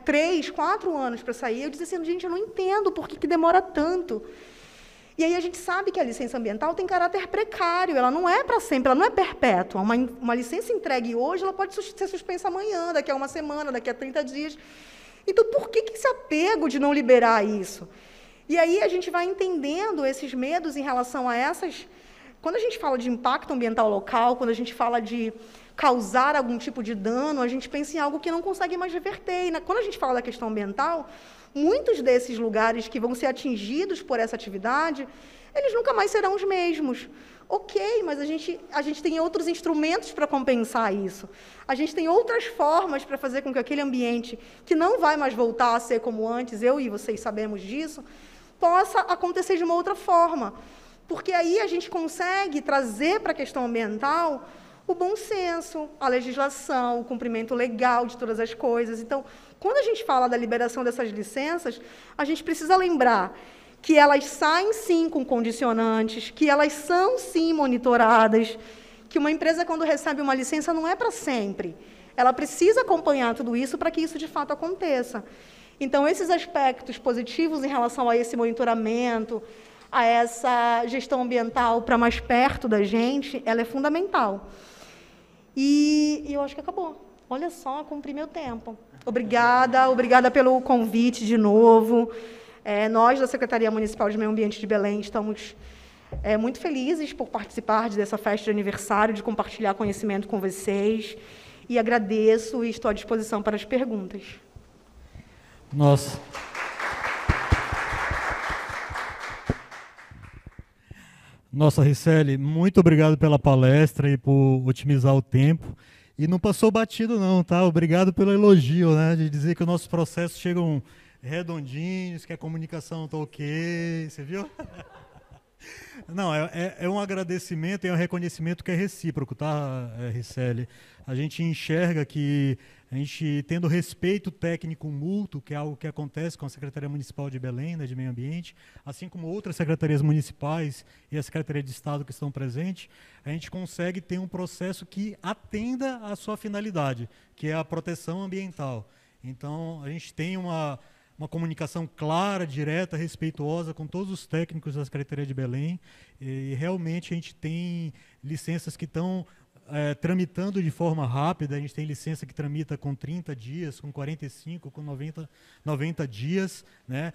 Speaker 2: 3, 4 anos para sair. Eu dizia assim, gente, eu não entendo por que demora tanto. E aí a gente sabe que a licença ambiental tem caráter precário, ela não é para sempre, ela não é perpétua. Uma licença entregue hoje, ela pode ser suspensa amanhã, daqui a uma semana, daqui a 30 dias. Então, por que esse apego de não liberar isso? E aí a gente vai entendendo esses medos em relação a essas... Quando a gente fala de impacto ambiental local, quando a gente fala de causar algum tipo de dano, a gente pensa em algo que não consegue mais reverter. E quando a gente fala da questão ambiental, muitos desses lugares que vão ser atingidos por essa atividade, eles nunca mais serão os mesmos. Ok, mas a gente tem outros instrumentos para compensar isso. A gente tem outras formas para fazer com que aquele ambiente, que não vai mais voltar a ser como antes, eu e vocês sabemos disso, possa acontecer de uma outra forma. Porque aí a gente consegue trazer para a questão ambiental o bom senso, a legislação, o cumprimento legal de todas as coisas. Então, quando a gente fala da liberação dessas licenças, a gente precisa lembrar que elas saem, sim, com condicionantes, que elas são, sim, monitoradas, que uma empresa, quando recebe uma licença, não é para sempre. Ela precisa acompanhar tudo isso para que isso, de fato, aconteça. Então, esses aspectos positivos em relação a esse monitoramento, a essa gestão ambiental para mais perto da gente, ela é fundamental. E eu acho que acabou. Olha só, cumpri meu tempo. Obrigada pelo convite de novo. Nós, da Secretaria Municipal de Meio Ambiente de Belém, estamos muito felizes por participar dessa festa de aniversário, de compartilhar conhecimento com vocês, e agradeço e estou à disposição para as perguntas.
Speaker 1: Nossa. Nossa, Ricelli, muito obrigado pela palestra e por otimizar o tempo. E não passou batido não, tá? Obrigado pelo elogio, né? De dizer que os nossos processos chegam redondinhos, que a comunicação está ok, você viu? Não, é um agradecimento e um reconhecimento que é recíproco, tá, Ricelli? A gente enxerga que a gente, tendo respeito técnico mútuo, que é algo que acontece com a Secretaria Municipal de Belém, né, de Meio Ambiente, assim como outras secretarias municipais e a Secretaria de Estado que estão presentes, a gente consegue ter um processo que atenda à sua finalidade, que é a proteção ambiental. Então, a gente tem uma comunicação clara, direta, respeituosa com todos os técnicos da Secretaria de Belém, e realmente a gente tem licenças que estão tramitando de forma rápida. A gente tem licença que tramita com 30 dias, com 45, com 90 dias, né?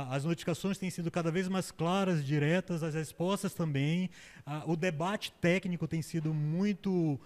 Speaker 1: As notificações têm sido cada vez mais claras, diretas, as respostas também. O debate técnico tem sido muito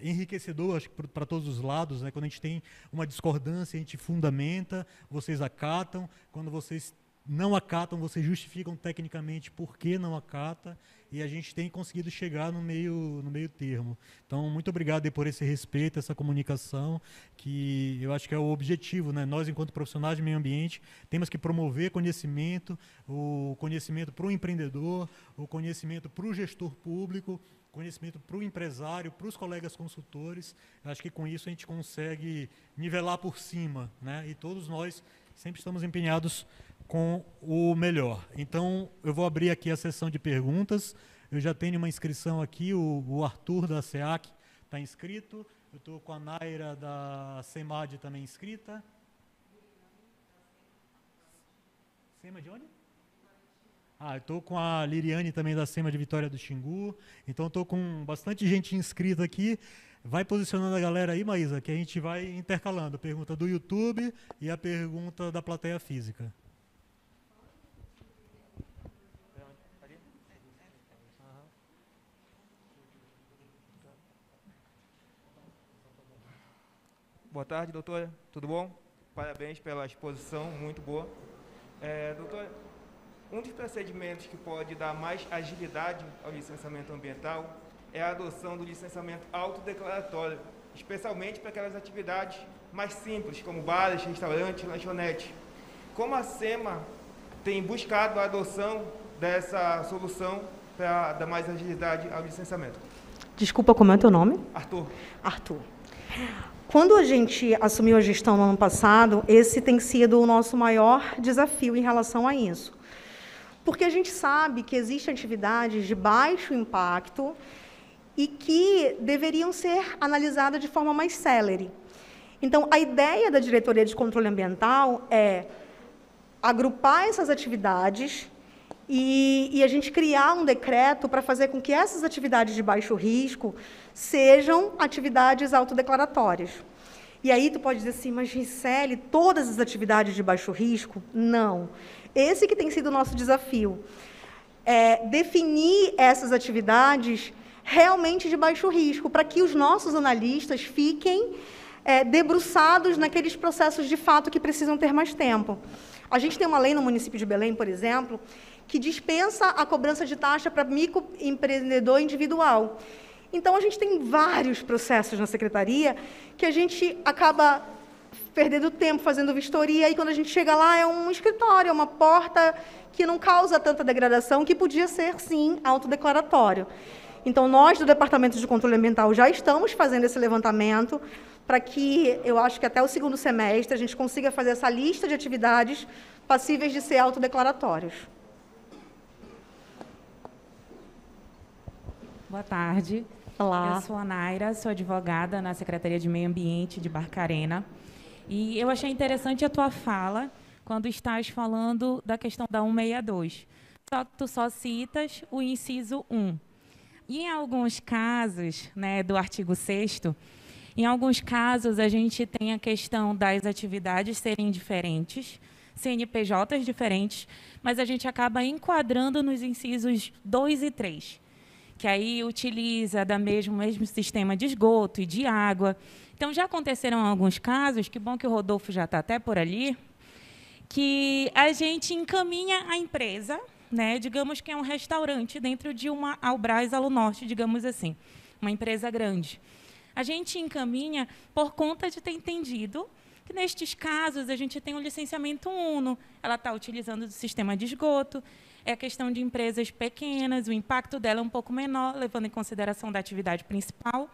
Speaker 1: enriquecedor, acho que para todos os lados, né? Quando a gente tem uma discordância, a gente fundamenta, vocês acatam. Quando vocês não acatam, vocês justificam tecnicamente por que não acata, e a gente tem conseguido chegar no meio termo. Então, muito obrigado aí por esse respeito, essa comunicação, que eu acho que é o objetivo, né? Nós, enquanto profissionais de meio ambiente, temos que promover conhecimento, o conhecimento para o empreendedor, o conhecimento para o gestor público, conhecimento para o empresário, para os colegas consultores. Eu acho que com isso a gente consegue nivelar por cima, né? E todos nós sempre estamos empenhados com o melhor. Então, eu vou abrir aqui a sessão de perguntas. Eu já tenho uma inscrição aqui, o Arthur da SEAC está inscrito, eu estou com a Naira da SEMAD também inscrita. SEMA de onde? Eu estou com a Liriane também da SEMA de Vitória do Xingu. Então, estou com bastante gente inscrita aqui. Vai posicionando a galera aí, Maísa, que a gente vai intercalando a pergunta do YouTube e a pergunta da plateia física.
Speaker 3: Boa tarde, doutora. Tudo bom? Parabéns pela exposição, muito boa. Doutora, um dos procedimentos que pode dar mais agilidade ao licenciamento ambiental é a adoção do licenciamento autodeclaratório, especialmente para aquelas atividades mais simples, como bares, restaurantes, lanchonetes. Como a SEMA tem buscado a adoção dessa solução para dar mais agilidade ao licenciamento?
Speaker 2: Desculpa, como é o teu nome?
Speaker 3: Arthur.
Speaker 2: Arthur. Quando a gente assumiu a gestão no ano passado, esse tem sido o nosso maior desafio em relação a isso. Porque a gente sabe que existem atividades de baixo impacto e que deveriam ser analisadas de forma mais célere. Então, a ideia da Diretoria de Controle Ambiental é agrupar essas atividades e a gente criar um decreto para fazer com que essas atividades de baixo risco sejam atividades autodeclaratórias. E aí tu pode dizer assim, mas Ricelli, todas as atividades de baixo risco? Não. Esse que tem sido o nosso desafio. Definir essas atividades realmente de baixo risco, para que os nossos analistas fiquem debruçados naqueles processos de fato que precisam ter mais tempo. A gente tem uma lei no município de Belém, por exemplo, que dispensa a cobrança de taxa para microempreendedor individual. Então, a gente tem vários processos na secretaria que a gente acaba perdendo tempo fazendo vistoria, e quando a gente chega lá é um escritório, é uma porta que não causa tanta degradação, que podia ser, sim, autodeclaratório. Então, nós, do Departamento de Controle Ambiental, já estamos fazendo esse levantamento para que, eu acho que até o segundo semestre, a gente consiga fazer essa lista de atividades passíveis de ser autodeclaratórios.
Speaker 4: Boa tarde.
Speaker 2: Olá.
Speaker 4: Eu sou a Naira, sou advogada na Secretaria de Meio Ambiente de Barcarena. E eu achei interessante a tua fala quando estás falando da questão da 162. Só que tu só citas o inciso 1. E em alguns casos, né, do artigo 6º, em alguns casos a gente tem a questão das atividades serem diferentes, CNPJs diferentes, mas a gente acaba enquadrando nos incisos 2 e 3, que aí utiliza da mesmo sistema de esgoto e de água. Então, já aconteceram alguns casos, que bom que o Rodolfo já está até por ali, que a gente encaminha a empresa, né, digamos que é um restaurante dentro de uma Albras Alunorte, digamos assim, uma empresa grande. A gente encaminha por conta de ter entendido que, nestes casos, a gente tem um licenciamento uno, ela está utilizando o sistema de esgoto, é questão de empresas pequenas, o impacto dela é um pouco menor, levando em consideração da atividade principal.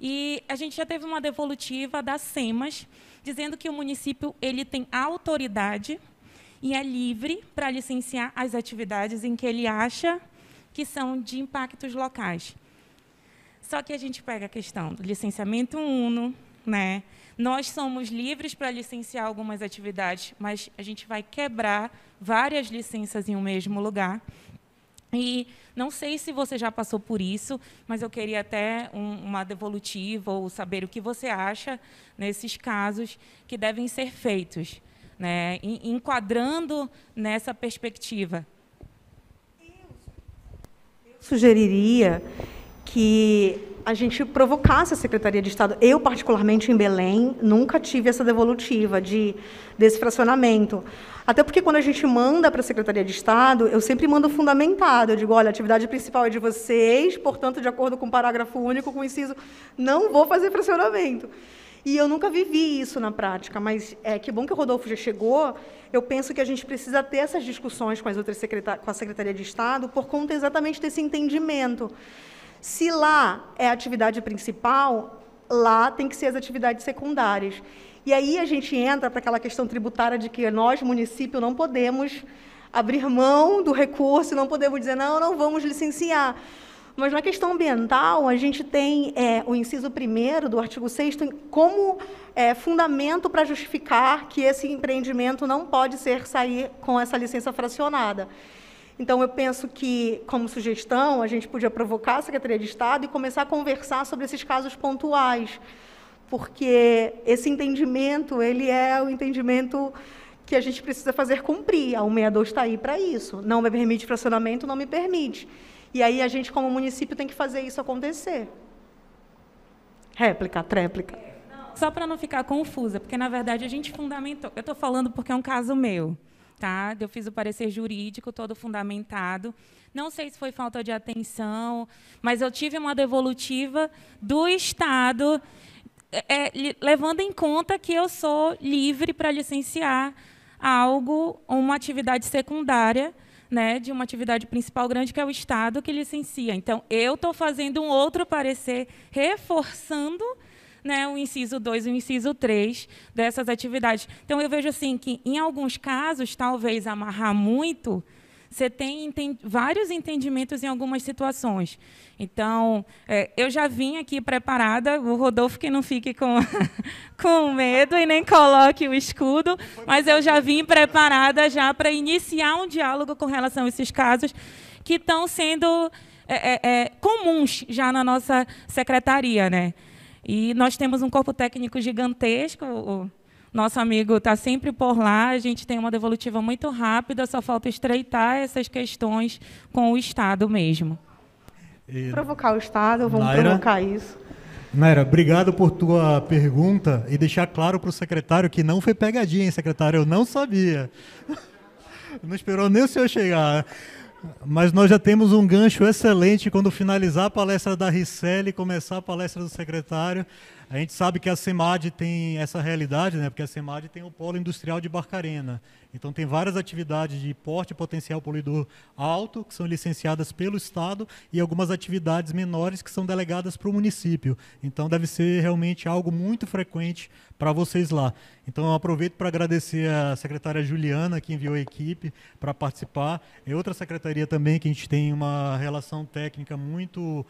Speaker 4: E a gente já teve uma devolutiva da SEMAS, dizendo que o município ele tem autoridade e é livre para licenciar as atividades em que ele acha que são de impactos locais. Só que a gente pega a questão do licenciamento uno, né? Nós somos livres para licenciar algumas atividades, mas a gente vai quebrar várias licenças em um mesmo lugar. E não sei se você já passou por isso, mas eu queria até uma devolutiva ou saber o que você acha nesses casos que devem ser feitos, né? Enquadrando nessa perspectiva.
Speaker 2: Eu sugeriria que a gente provocasse a Secretaria de Estado. Eu, particularmente, em Belém, nunca tive essa devolutiva desse fracionamento. Até porque, quando a gente manda para a Secretaria de Estado, eu sempre mando fundamentado. Eu digo, olha, a atividade principal é de vocês, portanto, de acordo com o parágrafo único, com o inciso, não vou fazer fracionamento. E eu nunca vivi isso na prática, mas que bom que o Rodolfo já chegou. Eu penso que a gente precisa ter essas discussões com a Secretaria de Estado por conta exatamente desse entendimento. Se lá é a atividade principal, lá tem que ser as atividades secundárias. E aí a gente entra para aquela questão tributária de que nós, município, não podemos abrir mão do recurso, não podemos dizer, não vamos licenciar. Mas na questão ambiental, a gente tem o inciso 1º do artigo 6º como fundamento para justificar que esse empreendimento não pode sair com essa licença fracionada. Então, eu penso que, como sugestão, a gente podia provocar a Secretaria de Estado e começar a conversar sobre esses casos pontuais, porque esse entendimento, ele é o entendimento que a gente precisa fazer cumprir. A 162 está aí para isso. Não me permite fracionamento, não me permite. E aí a gente, como município, tem que fazer isso acontecer. Réplica, tréplica.
Speaker 4: Só para não ficar confusa, porque, na verdade, a gente fundamentou. Eu estou falando porque é um caso meu. Tá? Eu fiz o parecer jurídico todo fundamentado. Não sei se foi falta de atenção, mas eu tive uma devolutiva do Estado, levando em conta que eu sou livre para licenciar algo, uma atividade secundária, né, de uma atividade principal grande, que é o Estado que licencia. Então, eu estou fazendo um outro parecer, reforçando, né, o inciso 2 e o inciso 3 dessas atividades. Então, eu vejo assim que, em alguns casos, talvez amarrar muito, você tem vários entendimentos em algumas situações. Então, eu já vim aqui preparada, o Rodolfo que não fique com medo e nem coloque o escudo, mas eu já vim preparada já para iniciar um diálogo com relação a esses casos que estão sendo comuns já na nossa secretaria, né? E nós temos um corpo técnico gigantesco, o nosso amigo está sempre por lá, a gente tem uma devolutiva muito rápida, só falta estreitar essas questões com o Estado mesmo.
Speaker 2: Provocar o Estado, vamos provocar isso.
Speaker 1: Naira, obrigado por tua pergunta e deixar claro para o secretário que não foi pegadinha, hein, secretário? Eu não sabia. Não esperou nem o senhor chegar. Mas nós já temos um gancho excelente quando finalizar a palestra da Ricelli e começar a palestra do secretário. A gente sabe que a SEMAD tem essa realidade, né? Porque a SEMAD tem o polo industrial de Barcarena. Então, tem várias atividades de porte potencial poluidor alto, que são licenciadas pelo Estado, e algumas atividades menores que são delegadas para o município. Então, deve ser realmente algo muito frequente para vocês lá. Então, eu aproveito para agradecer a secretária Juliana, que enviou a equipe para participar. É outra secretaria também que a gente tem uma relação técnica muito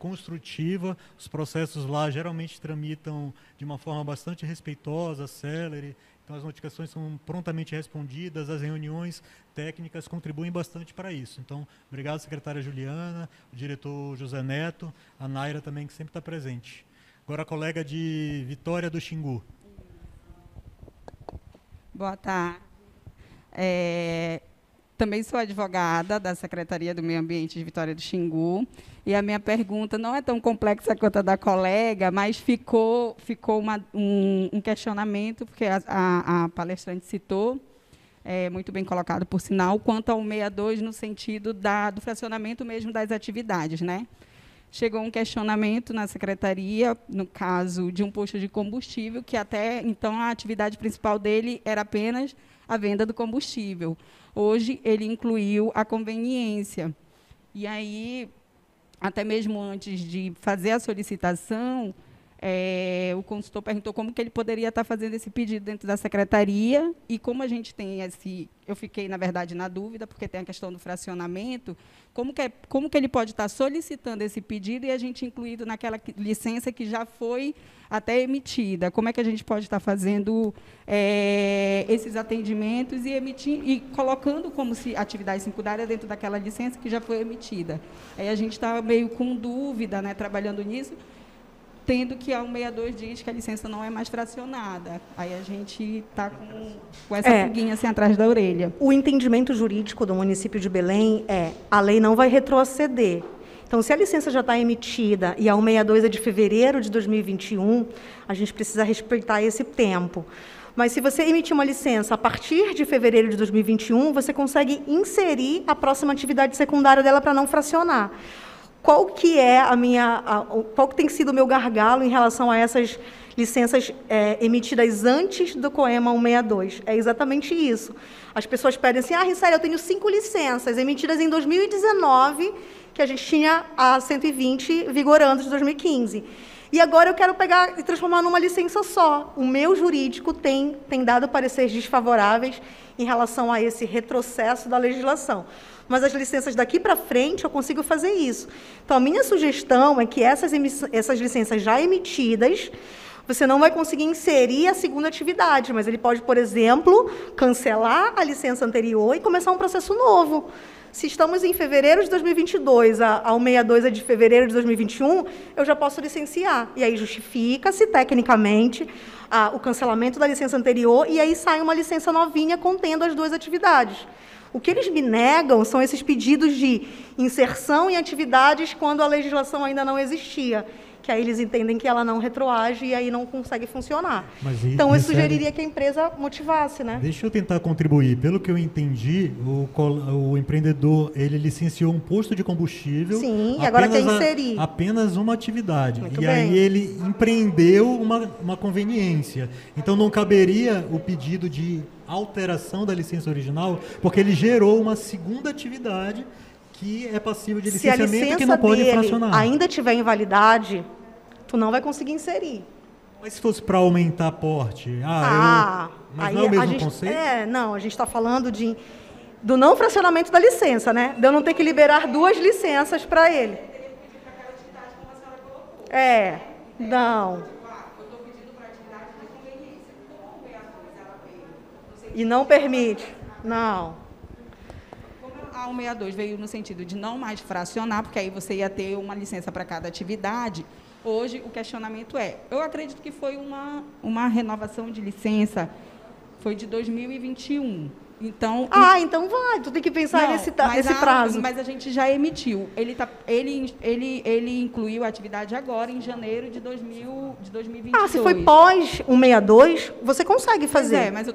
Speaker 1: construtiva. Os processos lá geralmente tramitam de uma forma bastante respeitosa, célere. Então, as notificações são prontamente respondidas, as reuniões técnicas contribuem bastante para isso. Então, obrigado, secretária Juliana, o diretor José Neto, a Naira também, que sempre está presente. Agora, a colega de Vitória do Xingu.
Speaker 5: Boa tarde. Também sou advogada da Secretaria do Meio Ambiente de Vitória do Xingu, e a minha pergunta não é tão complexa quanto a da colega, mas ficou um questionamento, porque a palestrante citou, muito bem colocado, por sinal, quanto ao 62, no sentido do fracionamento mesmo das atividades, né? Chegou um questionamento na secretaria, no caso de um posto de combustível, que até então a atividade principal dele era apenas a venda do combustível. Hoje, ele incluiu a conveniência. E aí, até mesmo antes de fazer a solicitação, o consultor perguntou como que ele poderia estar fazendo esse pedido dentro da secretaria, e como a gente tem eu fiquei, na verdade, na dúvida, porque tem a questão do fracionamento, como que ele pode estar solicitando esse pedido e a gente incluído naquela licença que já foi até emitida? Como é que a gente pode estar fazendo esses atendimentos e colocando como se atividade secundária dentro daquela licença que já foi emitida? Aí a gente está meio com dúvida, né, trabalhando nisso, tendo que a 162 diz que a licença não é mais fracionada. Aí a gente está com essa pulguinha assim atrás da orelha.
Speaker 2: O entendimento jurídico do município de Belém a lei não vai retroceder. Então, se a licença já está emitida e a 162 é de fevereiro de 2021, a gente precisa respeitar esse tempo. Mas, se você emitir uma licença a partir de fevereiro de 2021, você consegue inserir a próxima atividade secundária dela para não fracionar. Qual que tem sido o meu gargalo em relação a essas licenças emitidas antes do COEMA 162? É exatamente isso. As pessoas pedem assim, Riceli, eu tenho 5 licenças emitidas em 2019, que a gente tinha a 120 vigorando de 2015. E agora eu quero pegar e transformar numa licença só. O meu jurídico tem dado pareceres desfavoráveis em relação a esse retrocesso da legislação. Mas as licenças daqui para frente eu consigo fazer isso. Então, a minha sugestão é que essas licenças já emitidas, você não vai conseguir inserir a segunda atividade, mas ele pode, por exemplo, cancelar a licença anterior e começar um processo novo. Se estamos em fevereiro de 2022, a 162 é de fevereiro de 2021, eu já posso licenciar. E aí justifica-se, tecnicamente, o cancelamento da licença anterior, e aí sai uma licença novinha contendo as 2 atividades. O que eles me negam são esses pedidos de inserção em atividades quando a legislação ainda não existia, que aí eles entendem que ela não retroage e aí não consegue funcionar. Então, eu sugeriria que a empresa motivasse, né?
Speaker 1: Deixa eu tentar contribuir. Pelo que eu entendi, o empreendedor, ele licenciou um posto de combustível.
Speaker 2: Sim, e agora quer inserir.
Speaker 1: Apenas uma atividade.
Speaker 2: Muito
Speaker 1: e
Speaker 2: bem.
Speaker 1: aí ele empreendeu uma conveniência. Então, não caberia o pedido de alteração da licença original, porque ele gerou uma segunda atividade que é passível de licenciamento e que não pode fracionar.
Speaker 2: Se a licença ainda tiver invalidade, tu não vai conseguir inserir.
Speaker 1: Mas se fosse para aumentar porte? Mas não é o mesmo conceito?
Speaker 2: Não, a gente está falando do não fracionamento da licença, né? De eu não ter que liberar 2 licenças para ele. Não. E não permite. Não.
Speaker 5: Como a 162 veio no sentido de não mais fracionar, porque aí você ia ter uma licença para cada atividade, hoje o questionamento eu acredito que foi uma renovação de licença, foi de 2021. Então,
Speaker 2: então vai, tu tem que pensar nesse prazo.
Speaker 5: Mas a gente já emitiu. Ele incluiu a atividade agora, em janeiro de 2022.
Speaker 2: Se foi pós 162, você consegue fazer.
Speaker 5: Mas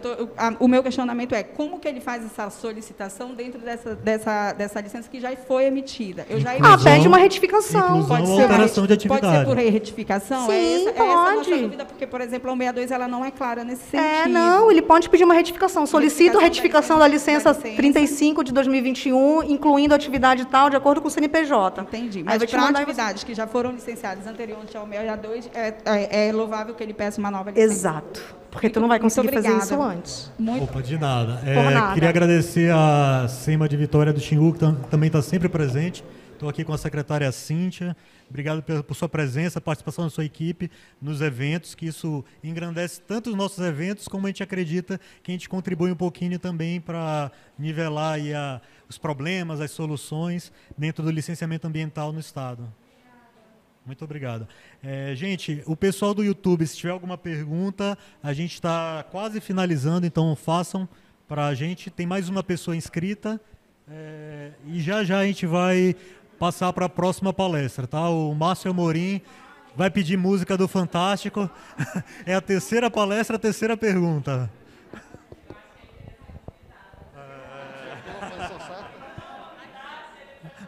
Speaker 5: o meu questionamento como que ele faz essa solicitação dentro dessa licença que já foi emitida? Eu já emiti.
Speaker 2: Pede uma retificação.
Speaker 1: Pode ser alteração de atividade.
Speaker 5: Pode ser por retificação?
Speaker 2: Sim,
Speaker 5: pode. Essa é a nossa dúvida, porque, por exemplo, a 162 ela não é clara nesse sentido.
Speaker 2: Não, ele pode pedir uma retificação. Solicito retificação da licença 35 de 2021, incluindo atividade tal, de acordo com o CNPJ.
Speaker 5: Entendi. Mas para atividades que já foram licenciadas anteriormente ao 162, é louvável que ele peça uma nova licença.
Speaker 2: Exato. Porque tu não vai conseguir fazer isso antes.
Speaker 1: Opa, de nada.
Speaker 2: Por nada.
Speaker 1: Queria agradecer a SEMA de Vitória do Xingu, que também está sempre presente. Estou aqui com a secretária Cíntia. Obrigado por sua presença, participação da sua equipe nos eventos, que isso engrandece tanto os nossos eventos, como a gente acredita que a gente contribui um pouquinho também para nivelar aí os problemas, as soluções dentro do licenciamento ambiental no Estado. Muito obrigado. Gente, o pessoal do YouTube, se tiver alguma pergunta, a gente está quase finalizando, então façam para a gente. Tem mais uma pessoa inscrita e já a gente vai passar para a próxima palestra, tá? O Márcio Amorim vai pedir música do Fantástico. É a terceira palestra, a terceira pergunta.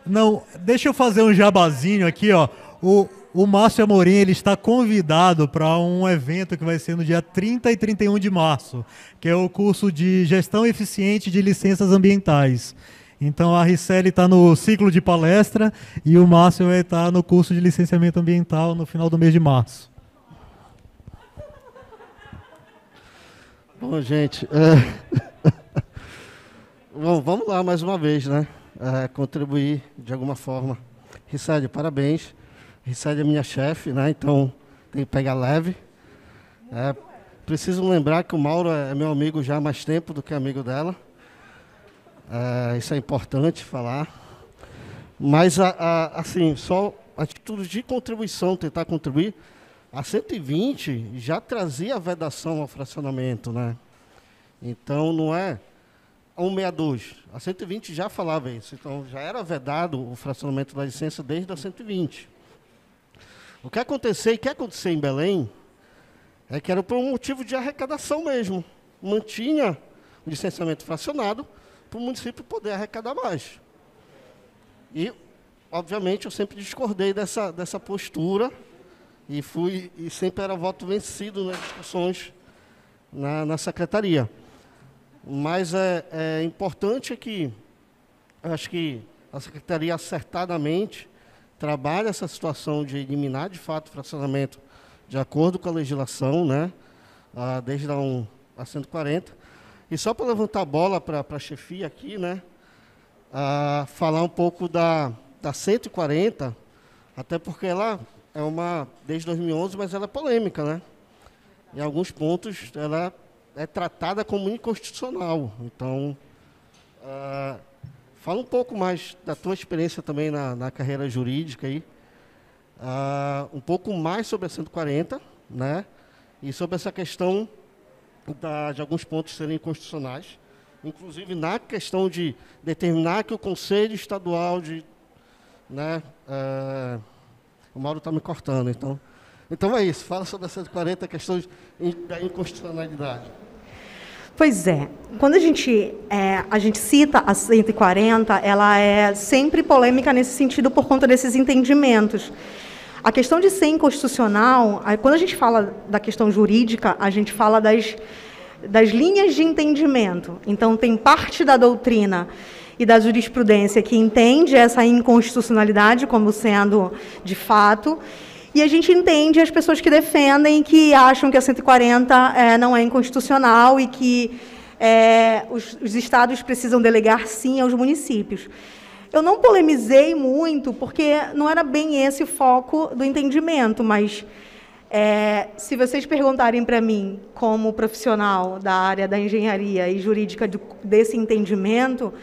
Speaker 1: Não, deixa eu fazer um jabazinho aqui, ó. O Márcio Amorim, ele está convidado para um evento que vai ser no dia 30 e 31 de março, que é o curso de Gestão Eficiente de Licenças Ambientais. Então a Ricelli está no ciclo de palestra e o Márcio vai estar no curso de licenciamento ambiental no final do mês de março.
Speaker 6: Bom, gente, bom, vamos lá mais uma vez, né? Contribuir de alguma forma. Ricelli, parabéns. Ricelli é minha chefe, né? Então tem que pegar leve. Preciso lembrar que o Mauro é meu amigo já há mais tempo do que amigo dela. Isso é importante falar. Mas, assim, só atitude de contribuição, tentar contribuir. A 120 já trazia a vedação ao fracionamento, né? Então não é a 162. A 120 já falava isso. Então já era vedado o fracionamento da licença desde a 120. O que aconteceu e quer acontecer em Belém é que era por um motivo de arrecadação mesmo. Mantinha o licenciamento fracionado para o município poder arrecadar mais. E, obviamente, eu sempre discordei dessa postura e sempre era voto vencido nas discussões na secretaria. Mas é importante que, acho que a secretaria acertadamente trabalha essa situação de eliminar, de fato, o fracionamento de acordo com a legislação, né, desde a 140. E só para levantar a bola para a chefia aqui, né, falar um pouco da 140, até porque ela é desde 2011, mas ela é polêmica, né? Em alguns pontos, ela é tratada como inconstitucional. Então, fala um pouco mais da tua experiência também na carreira jurídica aí, um pouco mais sobre a 140, né? E sobre essa questão de alguns pontos serem inconstitucionais, inclusive na questão de determinar que o Conselho Estadual né? O Mauro está me cortando, então é isso. Fala sobre a 140, a questão da inconstitucionalidade.
Speaker 2: Pois é. Quando a gente cita a 140, ela é sempre polêmica nesse sentido por conta desses entendimentos. A questão de ser inconstitucional, quando a gente fala da questão jurídica, a gente fala das linhas de entendimento. Então, tem parte da doutrina e da jurisprudência que entende essa inconstitucionalidade como sendo de fato, e a gente entende as pessoas que defendem, que acham que a 140 não é inconstitucional e que os estados precisam delegar, sim, aos municípios. Eu não polemizei muito, porque não era bem esse o foco do entendimento, mas se vocês perguntarem para mim, como profissional da área da engenharia e jurídica desse entendimento,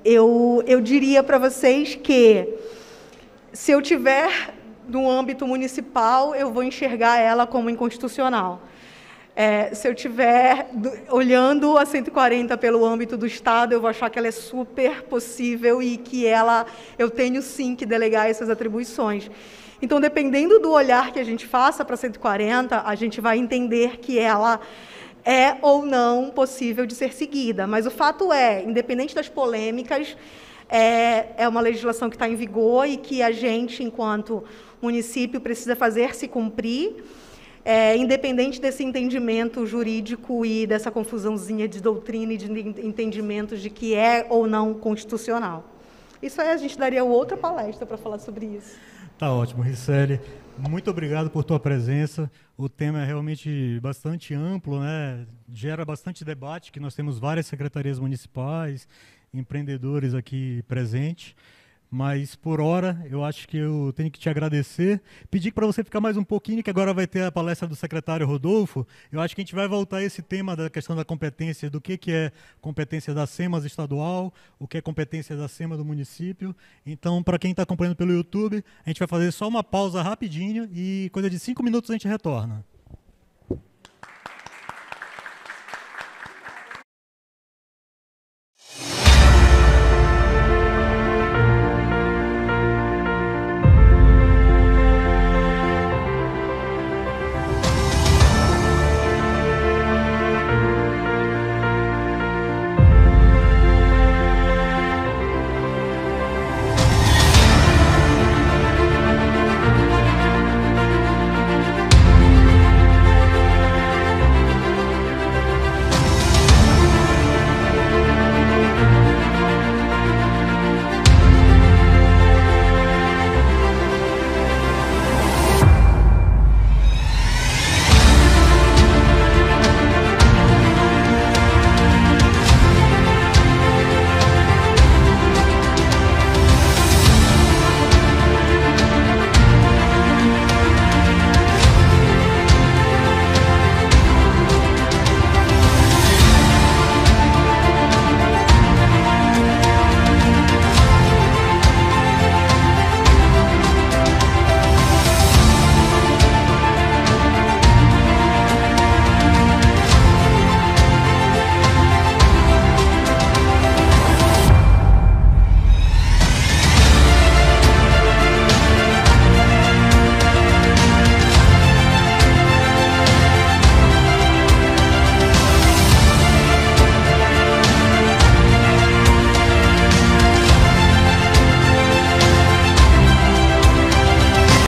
Speaker 2: eu diria para vocês que, se eu tiver no âmbito municipal, eu vou enxergar ela como inconstitucional. Se eu estiver olhando a 140 pelo âmbito do Estado, eu vou achar que ela é super possível e que eu tenho, sim, que delegar essas atribuições. Então, dependendo do olhar que a gente faça para a 140, a gente vai entender que ela é ou não possível de ser seguida. Mas o fato independente das polêmicas, é uma legislação que está em vigor e que a gente, enquanto município, precisa fazer se cumprir, independente desse entendimento jurídico e dessa confusãozinha de doutrina e de entendimentos de que é ou não constitucional. Isso aí a gente daria outra palestra para falar sobre isso.
Speaker 1: Tá ótimo, Ricelli. Muito obrigado por tua presença. O tema é realmente bastante amplo, né? Gera bastante debate, que nós temos várias secretarias municipais, empreendedores aqui presentes. Mas, por hora, eu acho que eu tenho que te agradecer. Pedir para você ficar mais um pouquinho, que agora vai ter a palestra do secretário Rodolfo. Eu acho que a gente vai voltar a esse tema da questão da competência, do que é competência da SEMAS estadual, o que é competência da SEMA do município. Então, para quem está acompanhando pelo YouTube, a gente vai fazer só uma pausa rapidinho e coisa de 5 minutos a gente retorna.